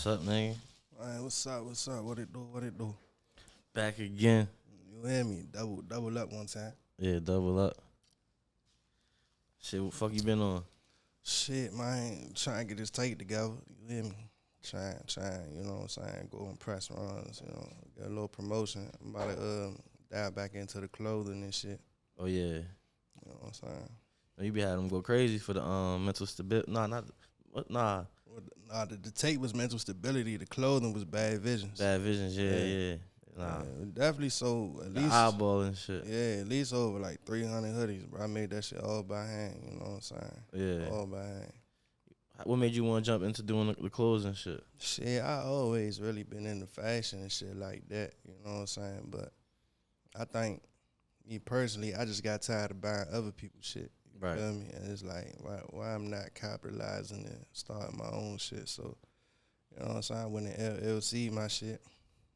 What's up, nigga? Man, what's up? What's up? What it do? What it do? Back again. You hear me? Double up one time. Yeah, double up. Shit, what fuck you been on? Shit, man, trying to get this tape together. You hear me? Trying, you know what I'm saying? Go and press runs, you know, get a little promotion. I'm about to dive back into the clothing and shit. Oh, yeah. You know what I'm saying? You be having them go crazy for the mental stability. Nah, not, what, nah. Nah, the tape was mental stability. The clothing was bad visions. Bad visions, yeah. Nah. Yeah, definitely sold at The least eyeball and shit. Yeah, at least over like 300 hoodies, bro. I made that shit all by hand. You know what I'm saying? Yeah. All by hand. What made you want to jump into doing the clothes and shit? Shit, I always really been into fashion and shit like that. You know what I'm saying? But I think, me personally, I just got tired of buying other people's shit. You Right. feel me? And it's like, why I'm not capitalizing and starting my own shit. So, you know what I'm saying? I went in LLC my shit.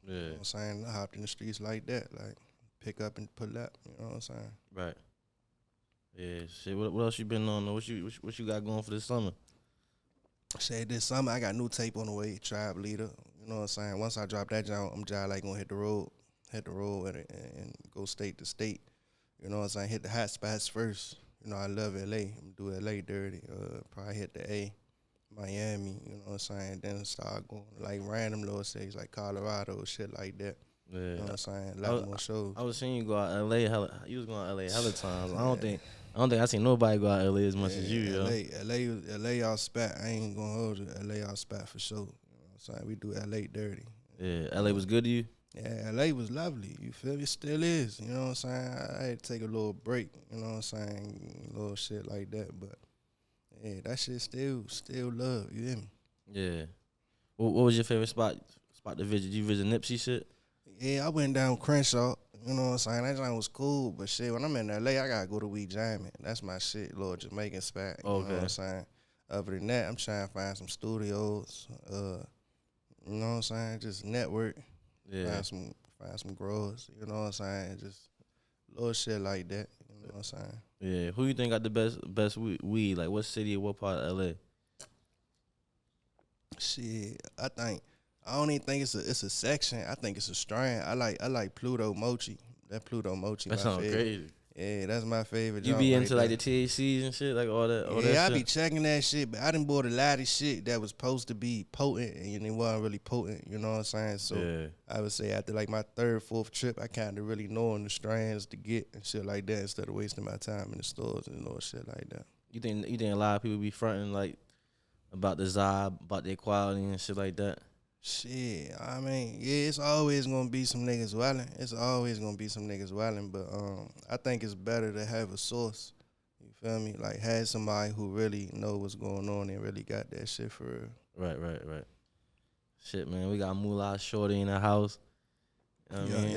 Yeah. You know what I'm saying? I hopped in the streets like that. Like, pick up and pull up. You know what I'm saying? Right. Yeah, shit. What else you been on? What you got going for this summer? Shit, this summer I got new tape on the way, Tribe Leader. You know what I'm saying? Once I drop that joint, I'm just like gonna hit the road and go state to state. You know what I'm saying? Hit the hot spots first. You know, I love LA. I'm do LA dirty. Probably hit the A, Miami, you know what I'm saying? Then start going like random little cities like Colorado, shit like that. Yeah. You know what I'm saying? A lot more shows. I was seeing you go out LA. You was going to LA hella times. I don't think I seen nobody go out LA as much as you, yo. LA all spat. I ain't gonna hold you. LA all spat for sure. You know what I'm saying? We do LA dirty. Yeah, LA was good to you? Yeah, LA was lovely. You feel me? It still is. You know what I'm saying? I had to take a little break. You know what I'm saying? A little shit like that. But yeah, that shit still love. You hear me? Yeah. What was your favorite spot to visit? Did you visit Nipsey shit? Yeah, I went down Crenshaw. You know what I'm saying? That joint was cool. But shit, when I'm in LA, I gotta go to Weed Jamming. That's my shit, little Jamaican spot. You know what I'm saying? Other than that, I'm trying to find some studios. You know what I'm saying? Just network. Yeah. Find some growers. You know what I'm saying? Just little shit like that. You know what I'm saying? Yeah. Who you think got the best weed? Like what city or what part of LA? Shit, I don't even think it's a section. I think it's a strain. I like Pluto Mochi. That Pluto Mochi. That sounds favorite. crazy. Yeah, that's my favorite. You be into right like the THCs and shit, like all that. Yeah, I shit? be checking that shit, but I done bought a lot of shit that was supposed to be potent and it wasn't really potent. You know what I'm saying? So Yeah. I would say after like my third, fourth trip, I kind of really knowing the strands to get and shit like that instead of wasting my time in the stores and little shit like that. You think a lot of people be fronting like about the Zob, about their quality and shit like that? Shit, I mean, yeah, it's always gonna be some niggas wildin'. It's always gonna be some niggas wildin', but I think it's better to have a source. You feel me? Like have somebody who really know what's going on and really got that shit for real. Right. Shit, man, we got Mula Shawdy in the house. You know what I mean?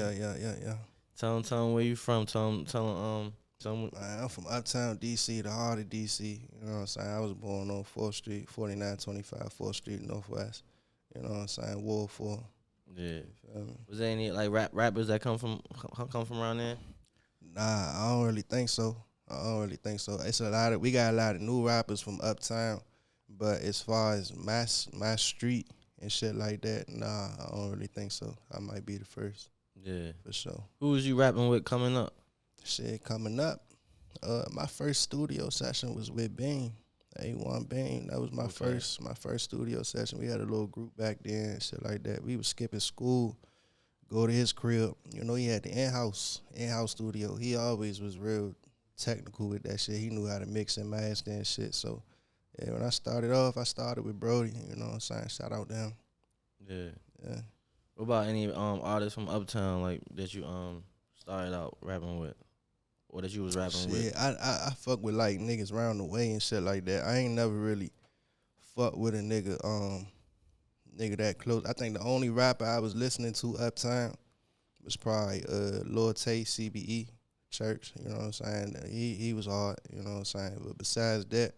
Yeah. Tell them where you from. Tell them. Man, I'm from Uptown DC, the heart of DC. You know what I'm saying? I was born on 4th Street, 4925 4th Street, Northwest. You know what I'm saying? Ward 4. Yeah. Was there any like rappers that come from around there? Nah, I don't really think so. We got a lot of new rappers from Uptown, but as far as my street and shit like that, nah, I don't really think so. I might be the first. Yeah. For sure. Who was you rapping with coming up? Shit, coming up. My first studio session was with Bean. A1 Bean. That was my first studio session. We had a little group back then, shit like that. We was skipping school, go to his crib. You know, he had the in-house studio. He always was real technical with that shit. He knew how to mix and master and shit. So, yeah, when I started off, I started with Brody. You know what I'm saying? Shout out to him. Yeah. What about any artists from Uptown like that you started out rapping with? Or that you was rapping with? I fuck with like niggas round the way and shit like that. I ain't never really fuck with a nigga that close. I think the only rapper I was listening to Uptown was probably Lil Tay, CBE, Church. You know what I'm saying? He was hard. You know what I'm saying? But besides that,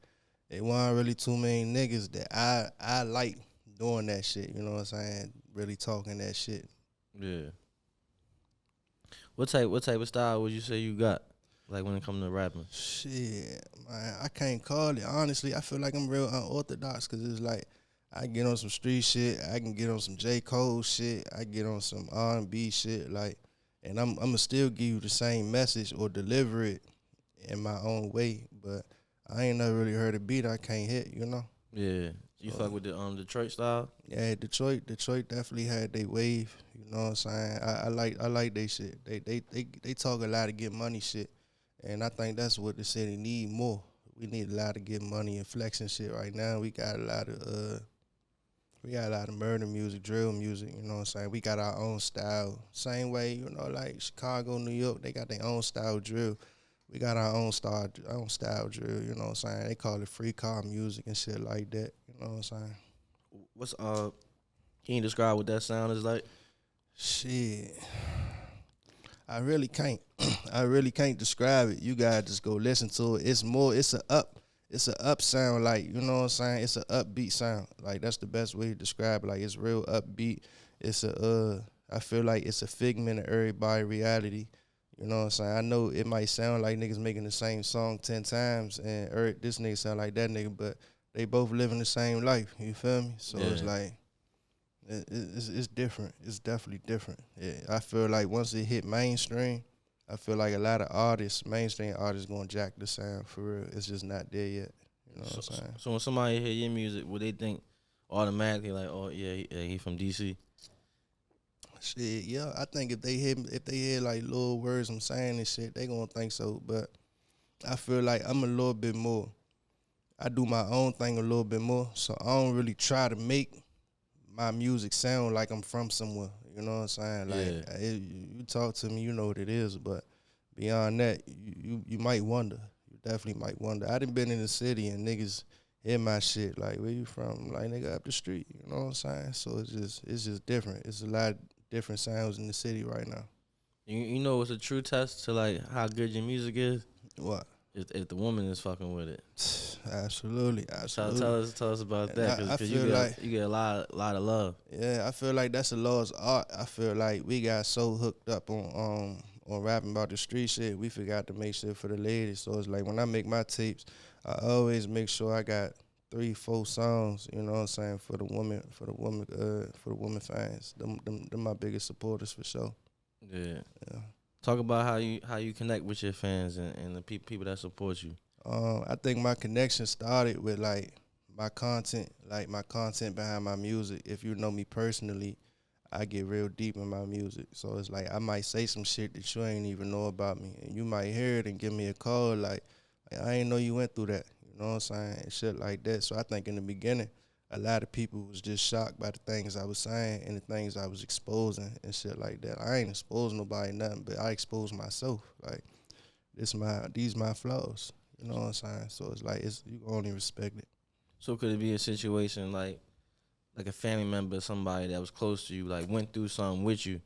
it wasn't really too many niggas that I like doing that shit. You know what I'm saying? Really talking that shit. Yeah. What type of style would you say you got? Like when it comes to rapping? Shit, man, I can't call it. Honestly, I feel like I'm real unorthodox because it's like I get on some street shit. I can get on some J. Cole shit. I get on some R&B shit. Like, and I'ma still give you the same message or deliver it in my own way. But I ain't never really heard a beat I can't hit. You know. Yeah. You So, fuck with the Detroit style? yeah, Detroit definitely had their wave. You know what I'm saying? I like they shit. They talk a lot of get money shit, and I think that's what the city need more. We need a lot of get money and flexing shit right now. We got a lot of murder music, drill music. You know what I'm saying? We got our own style. Same way, you know, like Chicago, New York, they got their own style drill. We got our own style drill. You know what I'm saying? They call it free car music and shit like that. You know what I'm saying? What's can you describe what that sound is like? Shit, I really can't. I really can't describe it. You gotta just go listen to it. It's a up sound, like, you know what I'm saying? It's a upbeat sound. Like, that's the best way to describe it. Like, it's real upbeat. I feel like it's a figment of everybody's reality. You know what I'm saying? I know it might sound like niggas making the same song 10 times and this nigga sound like that nigga, but they both living the same life. You feel me? So it's like, it's different. It's definitely different. Yeah, I feel like once it hit mainstream, I feel like a lot of mainstream artists, gonna jack the sound for real. It's just not there yet. You know what I'm saying? So when somebody hear your music, would they think automatically like, oh yeah, he from DC? Shit, yeah. I think if they hear like little words I'm saying and shit, they gonna think so. But I feel like I'm a little bit more. I do my own thing a little bit more, so I don't really try to make my music sound like I'm from somewhere. You know what I'm saying? Like, you talk to me, you know what it is. But beyond that, you might wonder. You definitely might wonder. I done been in the city and niggas hear my shit like, where you from? Like, nigga, up the street. You know what I'm saying? So it's just different. It's a lot of different sounds in the city right now. You know what's a true test to like how good your music is? What? If the woman is fucking with it. Absolutely. Tell us about that, because you get a lot of love. Yeah, I feel like that's a lost art. I feel like we got so hooked up on rapping about the street shit, we forgot to make shit for the ladies. So it's like when I make my tapes, I always make sure I got 3-4 songs, you know what I'm saying, for the women fans. Them my biggest supporters for sure. Yeah. Talk about how you connect with your fans and the people that support you. I think my connection started with like my content behind my music. If you know me personally, I get real deep in my music. So it's like I might say some shit that you ain't even know about me, and you might hear it and give me a call like I ain't know you went through that. You know what I'm saying? And shit like that. So I think in the beginning, a lot of people was just shocked by the things I was saying and the things I was exposing and shit like that. I ain't exposing nobody nothing, but I expose myself. Like, these my flaws. You know what I'm saying? So it's like you only respect it. So could it be a situation like a family member, somebody that was close to you, like went through something with you,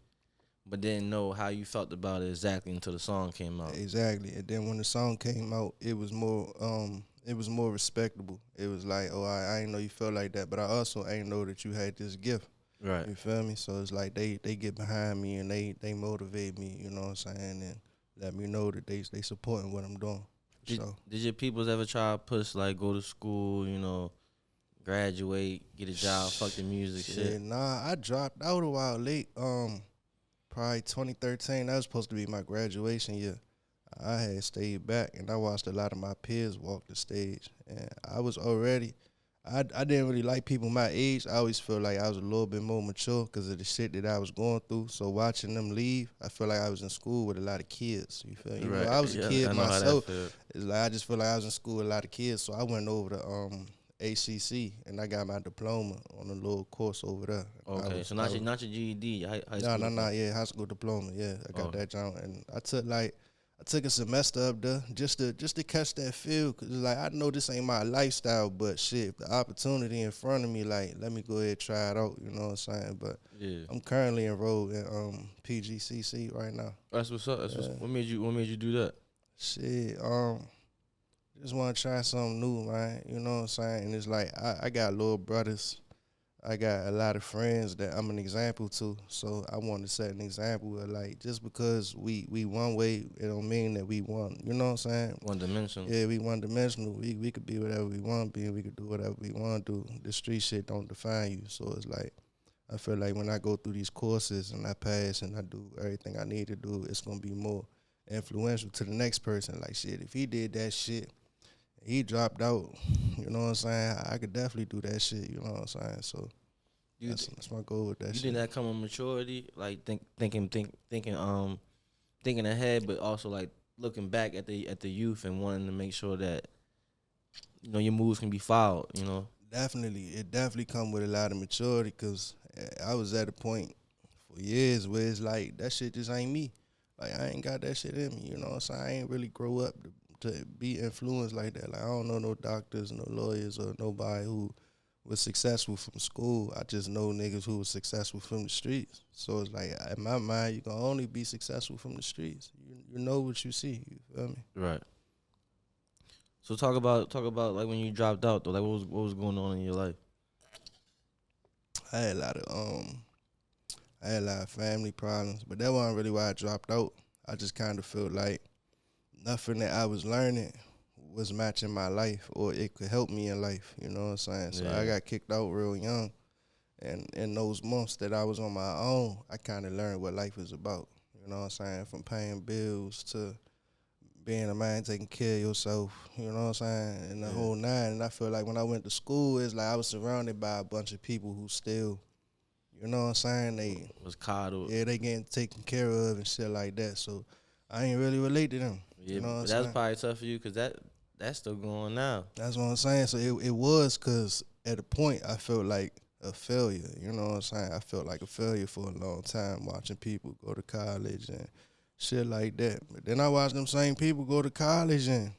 but didn't know how you felt about it exactly until the song came out? Exactly. And then when the song came out, it was more respectable. It was like, oh, I ain't know you felt like that, but I also ain't know that you had this gift. Right. You feel me? So it's like they get behind me and they motivate me, you know what I'm saying, and let me know that they supporting what I'm doing. Did your peoples ever try to push, like, go to school, you know, graduate, get a job, fuck the music shit? Nah, I dropped out a while late. Probably 2013. That was supposed to be my graduation year. I had stayed back, and I watched a lot of my peers walk the stage. And I was already, I didn't really like people my age. I always felt like I was a little bit more mature because of the shit that I was going through. So watching them leave, I feel like I was in school with a lot of kids. You feel me? Right. I was a kid myself. It's like I just feel like I was in school with a lot of kids. So I went over to ACC, and I got my diploma on a little course over there. Okay, so not your GED, high school. Yeah, high school diploma. Yeah, I got that job, and I took a semester up there just to catch that feel, cause like I know this ain't my lifestyle, but shit, if the opportunity in front of me, like let me go ahead and try it out. You know what I'm saying? But yeah, I'm currently enrolled in PGCC right now. That's what's up. What made you do that? Shit, just want to try something new, man. You know what I'm saying? And it's like I got little brothers I got a lot of friends that I'm an example to, so I want to set an example of like just because we one way, it don't mean that we one. You know what I'm saying? One dimension. Yeah, we one dimensional. We could be whatever we want to be, and we could do whatever we want to do. The street shit don't define you, so it's like I feel like when I go through these courses and I pass and I do everything I need to do, it's gonna be more influential to the next person. Like shit, if he did that shit, he dropped out. You know what I'm saying? I could definitely do that shit. You know what I'm saying? So You that's my goal with that you shit. did that come with maturity, like thinking ahead, but also like looking back at the youth and wanting to make sure that your moves can be followed. Definitely, it definitely come with a lot of maturity because I was at a point for years where it's like that shit just ain't me. Like I ain't got that shit in me. You know what I'm saying? I ain't really grow up to be influenced like that. Like I don't know no doctors, no lawyers, or nobody who was successful from school. I just know niggas who was successful from the streets. So it's like in my mind, you can only be successful from the streets. You know what you see. You feel me? Right. So talk about like when you dropped out though. Like what was going on in your life? I had a lot of I had a lot of family problems, but that wasn't really why I dropped out. I just kind of felt like nothing that I was learning was matching my life or it could help me in life. You know what I'm saying? So Yeah. I got kicked out real young. And in those months that I was on my own, I kind of learned what life is about. You know what I'm saying? From paying bills to being a man, taking care of yourself. You know what I'm saying? And the whole nine. And I feel like when I went to school, it's like I was surrounded by a bunch of people who still, you know what I'm saying? They Was coddled. Yeah, they getting taken care of and shit like that. So I ain't really relate to them. Yeah, You know what I'm but saying? that's probably tough for you because that's still going now. That's what I'm saying. So it was because at a point I felt like a failure. You know what I'm saying? I felt like a failure for a long time watching people go to college and shit like that. But then I watched them same people go to college and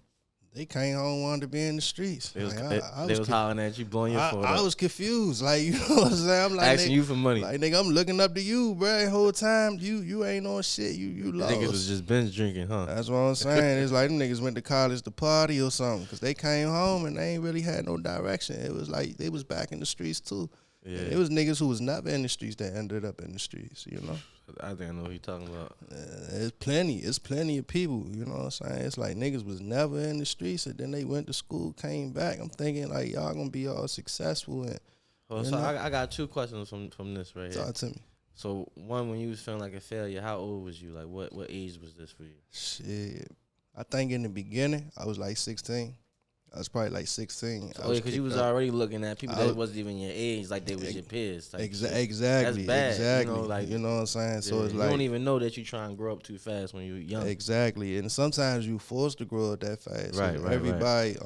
they came home wanted to be in the streets. They was, Like, they was hollering at you, blowing your phone I up, was confused. Like, you know what I'm saying? I'm like, asking you for money. like, nigga, I'm looking up to you, bro. The whole time you ain't on shit. You The lost. niggas was just binge drinking, huh? That's what I'm saying. It's like them niggas went to college to party or something because they came home and they ain't really had no direction. It was like they was back in the streets too. Yeah. And it was niggas who was never in the streets that ended up in the streets, you know? I think I know what you talking about. It's plenty of people, you know what I'm saying? It's like niggas was never in the streets and then they went to school, came back. I'm thinking like y'all gonna be all successful and So I got two questions from this right here. talk to me. So one, when you was feeling like a failure, how old was you? Like what age was this for you? Shit. I think in the beginning I was like 16. I was probably like 16. Oh yeah, because you was already looking at people that wasn't even your age, like they was your peers. Exactly. That's bad. Exactly. You know what I'm saying? So it's you like don't even know that you trying to grow up too fast when you're young. Exactly. And sometimes you forced to grow up that fast. Right, So right, everybody,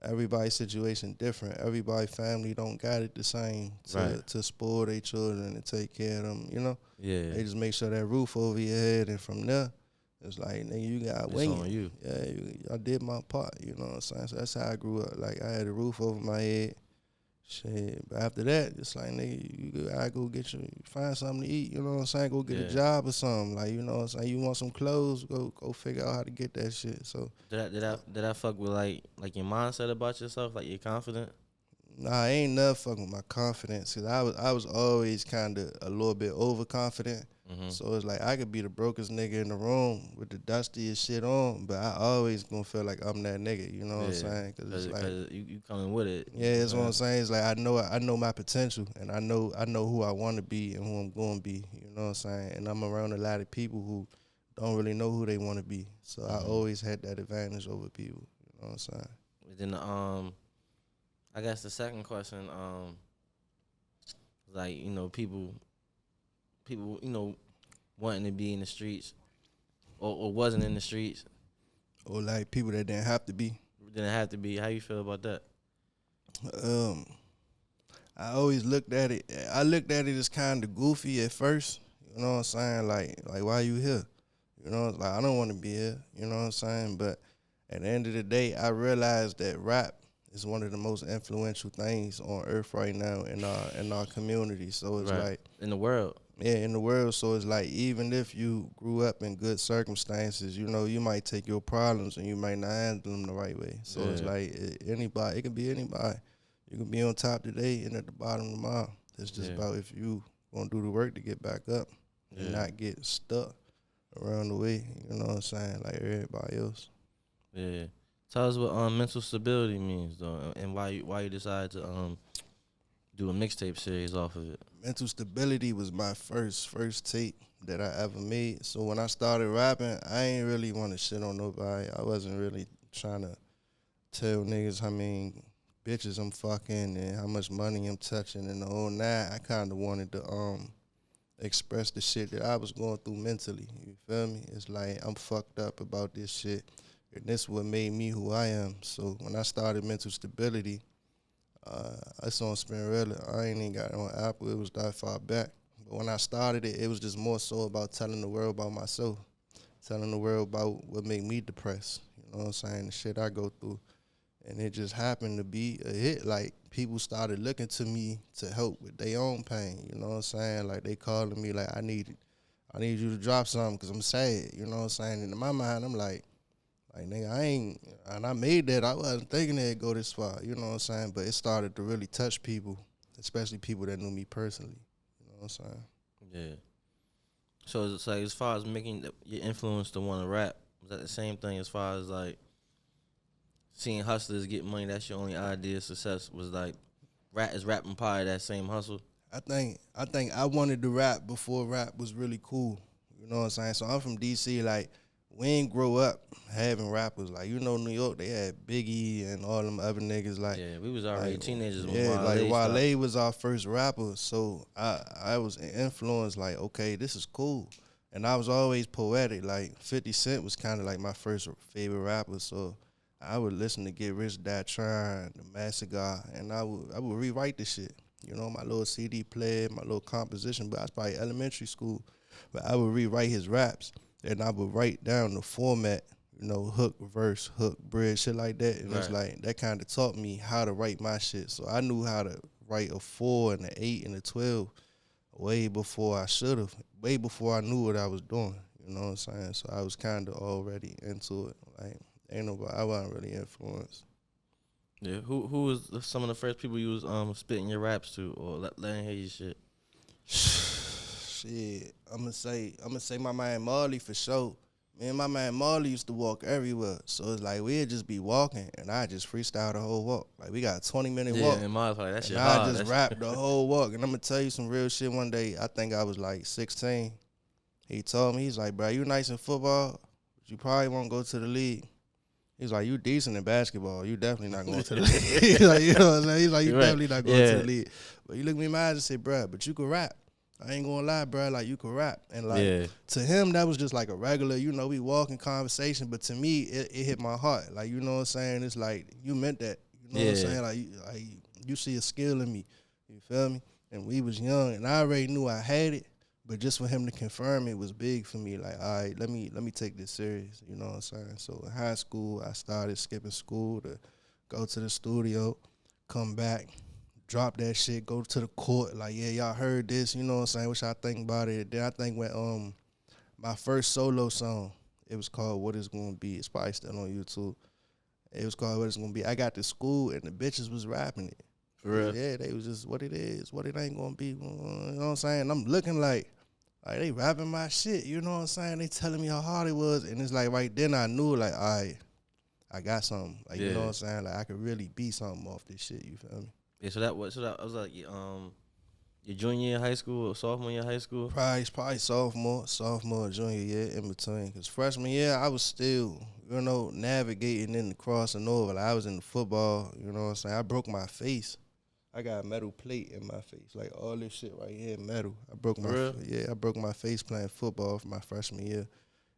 everybody's situation different. Everybody's family don't got it the same to spoil their children and take care of them, you know? Yeah. They just make sure that roof over your head, and from there, it's like, nigga, you got wings. on you. Yeah, I did my part, you know what I'm saying? So that's how I grew up. Like, I had a roof over my head. Shit, but after that, it's like, nigga, I go find something to eat, you know what I'm saying? Go get a job or something. Like, you know what I'm saying? You want some clothes, go figure out how to get that shit. So Did I fuck with like your mindset about yourself? Like you're confident? Nah, I ain't never fucking with my confidence because I was always kind of a little bit overconfident. Mm-hmm. So it's like I could be the brokest nigga in the room with the dustiest shit on, but I always gonna feel like I'm that nigga. You know what I'm saying? Because it's like you coming with it. Yeah, that's what I'm saying. It's like I know my potential, and I know who I want to be and who I'm going to be. You know what I'm saying? And I'm around a lot of people who don't really know who they want to be. So I always had that advantage over people. You know what I'm saying? Then I guess the second question, like people wanting to be in the streets or wasn't in the streets, or like people that didn't have to be. Didn't have to be. How you feel about that? I always looked at it. I looked at it as kind of goofy at first. You know what I'm saying? Like why you here? You know, like I don't want to be here. You know what I'm saying? But at the end of the day, I realized that rap is one of the most influential things on earth right now in our community. So it's like in the world. Yeah, in the world. So it's like even if you grew up in good circumstances, you know, you might take your problems and you might not handle them the right way. So it's like anybody, it can be anybody. You can be on top today and at the bottom tomorrow. It's just Yeah. about if you gonna do the work to get back up and Yeah. not get stuck around the way. You know what I'm saying? Like everybody else. Yeah. Tell us what mental stability means though, and why you decided to do a mixtape series off of it. Mental stability was my first tape that I ever made. So when I started rapping, I ain't really want to shit on nobody. I wasn't really trying to tell niggas how many bitches I'm fucking and how much money I'm touching and the whole nine. I kind of wanted to express the shit that I was going through mentally. You feel me? It's like I'm fucked up about this shit, and this what made me who I am. So when I started mental stability, it's on Spinrilla. I ain't even got it on Apple. It was that far back. But when I started it, it was just more so about telling the world about myself, telling the world about what made me depressed. You know what I'm saying? The shit I go through. And it just happened to be a hit. Like, people started looking to me to help with their own pain. You know what I'm saying? Like, they calling me like, I need you to drop something because I'm sad. You know what I'm saying? And in my mind, I'm like, nigga, I ain't, and I made that. I wasn't thinking it'd go this far. You know what I'm saying? But it started to really touch people, especially people that knew me personally. You know what I'm saying? Yeah. So it's like as far as making your influence to want to rap, was that the same thing as far as like seeing hustlers get money? That's your only idea of success. Was like rapping part of that same hustle? I think I wanted to rap before rap was really cool. You know what I'm saying? So I'm from DC. Like, we ain't grow up having rappers. Like, you know, New York, they had Biggie and all them other niggas. Like, Yeah, we was already like, teenagers when yeah, like Wale stopped. Wale was our first rapper. So I was influenced. Like, okay, this is cool. And I was always poetic. Like, 50 Cent was kind of like my first favorite rapper. So I would listen to Get Rich, Die Trying, The Massacre, and I would rewrite the shit. You know, my little CD player, my little composition, but I was probably elementary school. But I would rewrite his raps, and I would write down the format, you know, hook, verse, hook, bridge, shit like that. And it's like, that kind of taught me how to write my shit. So I knew how to write a 4 and an 8 and a 12 way before I should have, way before I knew what I was doing. You know what I'm saying? So I was kind of already into it. Like, I wasn't really influenced. Yeah, who was some of the first people you was spitting your raps to or letting hear your shit? Shit, I'm gonna say my man Marley for sure. Me and my man Marley used to walk everywhere, so it's like we'd just be walking, and I just freestyle the whole walk. Like, we got a 20-minute walk, Yeah, and Miles like that shit and hard. I just rap the whole walk. And I'm gonna tell you some real shit. One day, I think I was like 16. He told me, he's like, bro, you nice in football, but you probably won't go to the league. He's like, you decent in basketball. You definitely not going to the league. He's like, you know what I'm saying? He's like, you definitely not going to the league. But he looked me in my eyes and said, bruh, but you can rap. I ain't gonna lie, bruh, like, you can rap. And like, to him, that was just like a regular, you know, we walking conversation. But to me, it hit my heart. Like, you know what I'm saying? It's like, you meant that. You know what I'm saying? Like, you see a skill in me. You feel me? And we was young, and I already knew I had it. But just for him to confirm it was big for me. Like, all right, let me take this serious. You know what I'm saying? So in high school, I started skipping school to go to the studio, come back, drop that shit, go to the court. Like, yeah, y'all heard this. You know what I'm saying? What y'all think about it? Then I think when my first solo song, it was called What It's Gonna Be. It's probably still on YouTube. It was called What It's Gonna Be. I got to school and the bitches was rapping it. For real? Yeah, they was just what it is, what it ain't gonna be. You know what I'm saying? I'm looking like they rapping my shit, you know what I'm saying? They telling me how hard it was, and it's like right then I knew, like, all right, I got something. Like, you know what I'm saying? Like, I could really be something off this shit, you feel me? Yeah, so that was like your junior year in high school or sophomore year in high school? Probably sophomore, junior year, in between. Because freshman year, I was still, you know, navigating in the crossing over. Like, I was in the football, you know what I'm saying? I broke my face. I got a metal plate in my face, like all this shit right here, metal. I broke my face playing football for my freshman year,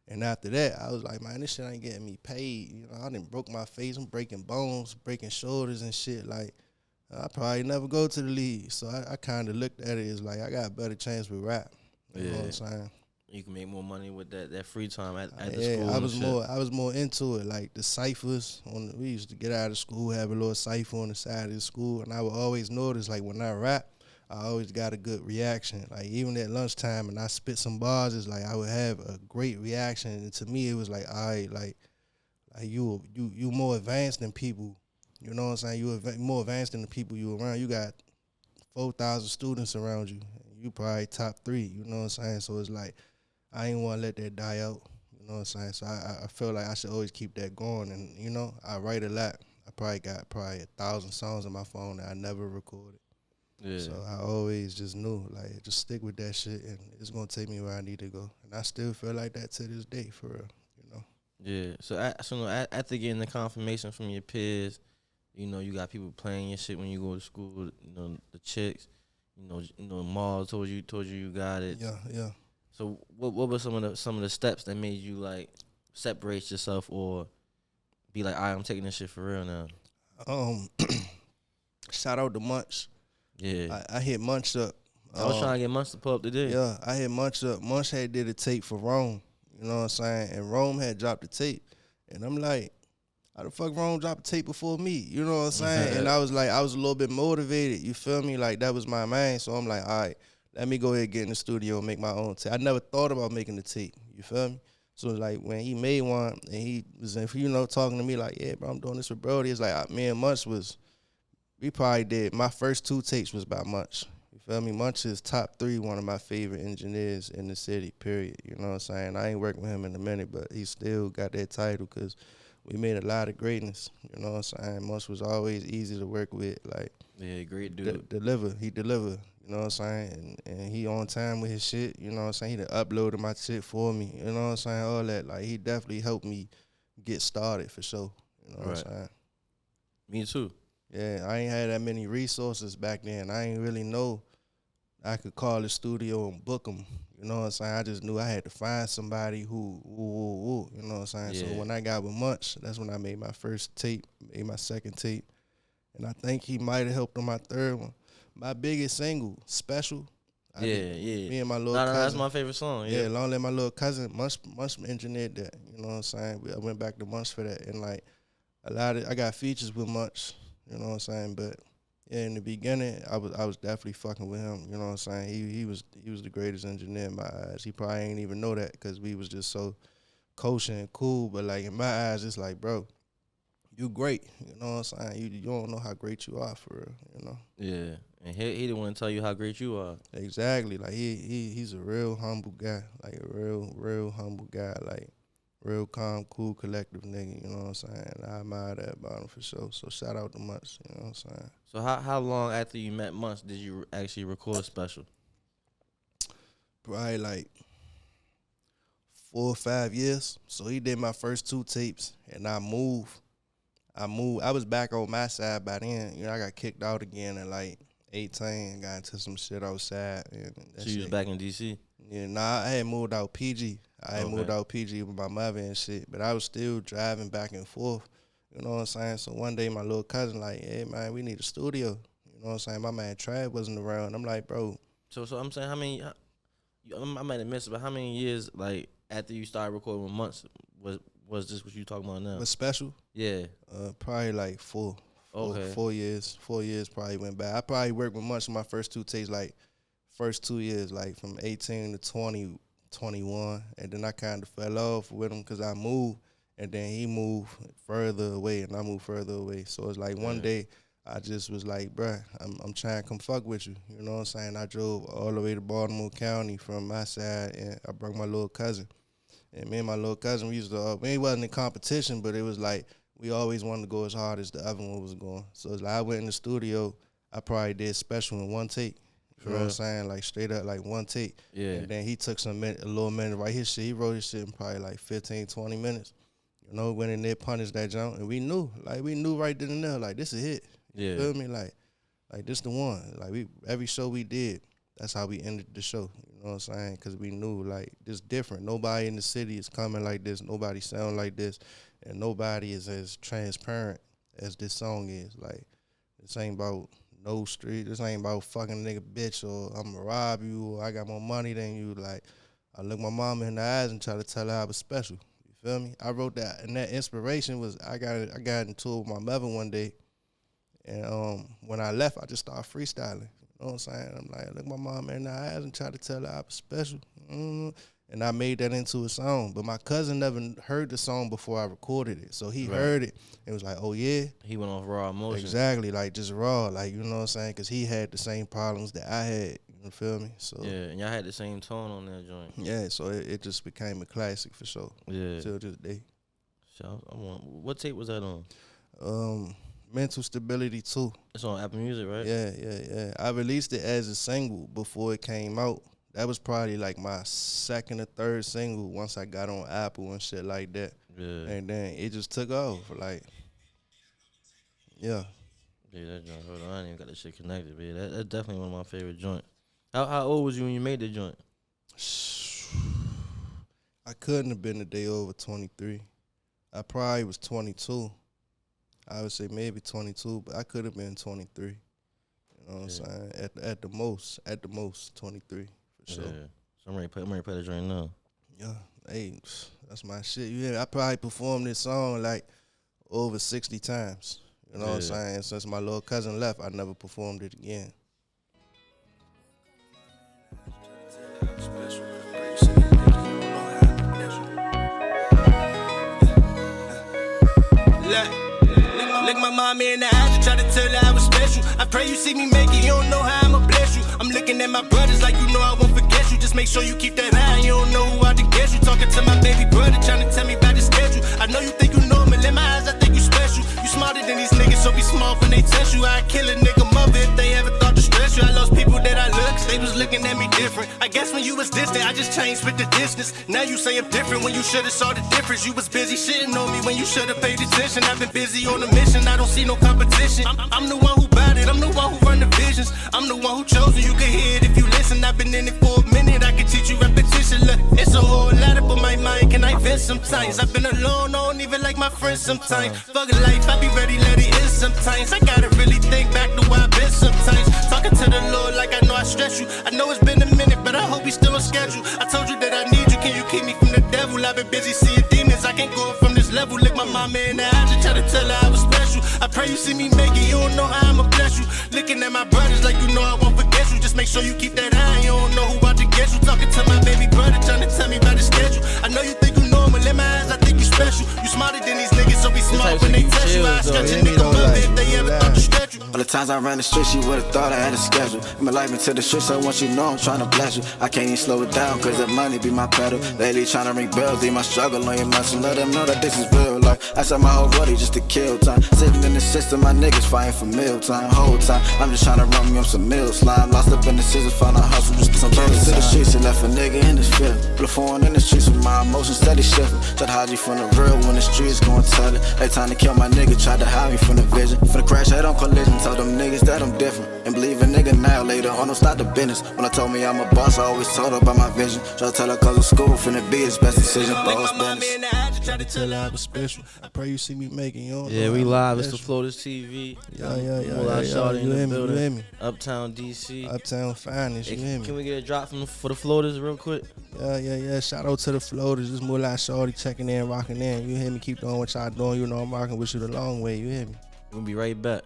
and after that, I was like, man, this shit ain't getting me paid. You know, I done broke my face. I'm breaking bones, breaking shoulders and shit. Like, I probably never go to the league. So I kind of looked at it as like I got a better chance with rap. You know what I'm saying? You can make more money with that free time at the yeah, school. I was more into it. Like the ciphers we used to get out of school, have a little cipher on the side of the school, and I would always notice, like, when I rap, I always got a good reaction. Like, even at lunchtime, and I spit some bars, it's like I would have a great reaction. And to me, it was like, all right, like you more advanced than people You know what I'm saying? You more advanced than the people you around. You got 4,000 students around you. You probably top 3. You know what I'm saying? So it's like I ain't want to let that die out. You know what I'm saying? So I feel like I should always keep that going. And you know, I write a lot. I probably got 1,000 songs on my phone that I never recorded. Yeah. So I always just knew, like, just stick with that shit, and it's gonna take me where I need to go. And I still feel like that to this day, for real. You know. Yeah. So after getting the confirmation from your peers, you know, you got people playing your shit when you go to school. You know, the chicks. You know, Maul told you got it. Yeah. So what were some of the steps that made you like separate yourself or be like, I'm taking this shit for real now? Shout out to Munch. Yeah. I hit Munch up. I was trying to get Munch to pull up today. Yeah, I hit Munch up. Munch had did a tape for Rome. You know what I'm saying? And Rome had dropped the tape. And I'm like, how the fuck Rome dropped the tape before me? You know what I'm saying? And I was like, I was a little bit motivated. You feel me? Like, that was my main. So I'm like, all right, let me go ahead and get in the studio and make my own tape. I never thought about making the tape. You feel me? So like when he made one and he was, you know, talking to me like, yeah, bro, I'm doing this with Brody. It's like me and Munch we probably did. My first 2 tapes was by Munch. You feel me? Munch is top 3, one of my favorite engineers in the city, period. You know what I'm saying? I ain't working with him in a minute, but he still got that title because we made a lot of greatness. You know what I'm saying? Munch was always easy to work with. Like, yeah, great dude. He deliver. You know what I'm saying? And he on time with his shit. You know what I'm saying? He done uploaded my shit for me. You know what I'm saying? All that. Like, he definitely helped me get started for sure. You know what I'm saying? Me too. Yeah, I ain't had that many resources back then. I ain't really know I could call the studio and book them. You know what I'm saying? I just knew I had to find somebody who, you know what I'm saying? Yeah. So when I got with Munch, that's when I made my first tape, made my second tape. And I think he might have helped on my third one. My biggest single, Special. Yeah. Me and my little cousin. That's my favorite song. Yeah, Long Live My Little Cousin. Munch engineered that. You know what I'm saying? I went back to Munch for that. And like, I got features with Munch. You know what I'm saying? But yeah, in the beginning, I was definitely fucking with him. You know what I'm saying? He was the greatest engineer in my eyes. He probably ain't even know that because we was just so kosher and cool. But like in my eyes, it's like, bro, you great. You know what I'm saying? You don't know how great you are for real. You know? Yeah, and he didn't want to tell you how great you are. Exactly. Like he's a real humble guy. Like a real humble guy. Like. Real calm, cool, collective nigga, you know what I'm saying? I admire that about him for sure. So shout out to Munch, you know what I'm saying? So how long after you met Munch did you actually record Special? Probably like 4 or 5 years. So he did my first 2 tapes, and I moved. I was back on my side by then. You know, I got kicked out again at like 18, got into some shit outside. And so you was back in D.C.? Yeah, I had moved out PG. I had moved out PG with my mother and shit, but I was still driving back and forth. You know what I'm saying? So one day my little cousin like, hey, man, we need a studio. You know what I'm saying? My man Trav wasn't around. I'm like, bro. So I'm saying I might have missed it, but how many years, like, after you started recording with Munch was this what you talking about now? Was Special? Yeah. Probably like 4 years. 4 years probably went by. I probably worked with Munch in my first 2 tapes, like, first 2 years, like, from 18 to 20, 21, and then I kind of fell off with him because I moved, and then he moved further away, and I moved further away. So it's like one day I just was like, bruh, I'm trying to come fuck with you. You know what I'm saying? I drove all the way to Baltimore County from my side, and I brought my little cousin. And me and my little cousin, we wasn't in competition, but it was like we always wanted to go as hard as the other one was going. So it's like I went in the studio, I probably did Special in 1 take. You know what I'm saying? Like, straight up, like, 1 take. Yeah. And then he took a little minute to write his shit. He wrote his shit in probably, like, 15, 20 minutes. You know, went in there, punished that junk. And we knew right then and there, like, this is it. You feel me? Like, this the one. Like, every show we did, that's how we ended the show. You know what I'm saying? Because we knew, like, this different. Nobody in the city is coming like this. Nobody sound like this. And nobody is as transparent as this song is. Like, this ain't about no street. This ain't about fucking nigga bitch or I'm gonna rob you or I got more money than you. Like, I look my mama in the eyes and try to tell her I was special. You feel me? I wrote that, and that inspiration was I got into it with my mother one day, and when I left, I just started freestyling. You know what I'm saying? I'm like, look my mama in the eyes and try to tell her I was special. And and I made that into a song. But my cousin never heard the song before I recorded it, so he heard it and was like, "Oh yeah." He went off raw emotion. Exactly, like just raw, like, you know what I'm saying? Because he had the same problems that I had. You feel me? So Yeah, and y'all had the same tone on that joint. yeah, so it just became a classic for sure. Yeah. Till this day. So what tape was that on? Mental Stability 2. It's on Apple Music, right? Yeah. I released it as a single before it came out. That was probably like my second or third single once I got on Apple and shit like that. Yeah. And then it just took off. Like, yeah. Yeah, that joint. Hold on, I ain't even got that shit connected, man. That's definitely one of my favorite joints. How old was you when you made the joint? I couldn't have been a day over 23. I probably was 22. I would say maybe 22, but I could have been 23. You know what I'm saying? At the most 23 for sure. Yeah. So I'm ready to play the joint now. Yeah, hey, that's my shit. Yeah, I probably performed this song like over 60 times. You know what I'm saying? Since my little cousin left, I never performed it again. Look my mama in the eyes and try to tell her I was special. I pray you see me make it, you don't know how I'ma bless you. I'm looking at my brothers like you know I won't forget you. Just make sure you keep that eye, you don't know who out to get you. Talking to my baby brother, trying to tell me about the schedule. I know you think you normal, in my eyes I think you special. You smarter than these niggas, so be smart when they test you. I kill a nigga mother if they ever thought to stress you. I lost people that I love, cause they was looking at me different. I guess when you was distant, I just changed with the distance. Now you say I'm different when you should've saw the difference. You was busy shitting on me when you should've paid attention. I've been busy on a mission, I don't see no competition. I'm the one who bought it, I'm the one who run the visions. I'm the one who chose it, you can hear it if you listen. I've been in it for a minute, I can teach you repetition. Look, it's a whole lot up on my mind, can I vent sometimes? I've been alone, I don't even like my friends sometimes. Fuck life, I be ready, let it in sometimes. I gotta really think back to where I've been sometimes. Talking to the Lord like I know I stress you. I know it's been a minute, but I hope he's still on schedule. I told you that I need you, can you keep me from the devil? I've been busy seeing demons, I can't go up from this level. Look my mama in the eyes and try to tell her I was special. I pray you see me make it, you don't know how I'ma bless you. Looking at my brothers like you know I won't forget you. Just make sure you keep that eye, you don't know who about to get you. Talking to my baby brother, trying to tell me about the schedule. I know you think you normal, in my eyes I think you special. You smarter than these niggas, so be smart when they test you. I stretch a nigga mother if they ever thought to stretch you. All the times I ran the streets, you would've thought I had a schedule. In my life into the streets, I want you to know I'm trying to bless you. I can't even slow it down, cause the money be my pedal. Lately trying to ring bells, leave my struggle on your muscle. Let them know that this is real life. I set my whole body just to kill time. Sitting in the system, my niggas fighting for meal time. Whole time, I'm just trying to run me on some meal slime. Lost up in the scissors, found a hustle, just some kill to the streets and left a nigga in this field. Put a phone in the streets with my emotions steady shifting. Try to hide you from the real when the streets gon' tell it. Every time to kill my nigga, tried to hide me from the vision. For the crash head on collision, told them niggas that I'm different. And believe a nigga now, later on, don't stop the business. When I told me I'm a boss, I always told her about my vision. Try to tell her cause of school, finna be his best decision. Boss business. Try to tell her I was special. I pray you see me making you. Yeah, we live. It's the Floaters TV. Yeah. Mula Shawdy in the building. You hear me? Uptown DC. Uptown finest, you hear me? Can we get a drop for the Floaters real quick? Yeah. Shout out to the Floaters. This Mula Shawdy checking in, rocking in. You hear me? Keep doing what y'all doing. You know I'm rocking with you the long way. You hear me? We'll be right back.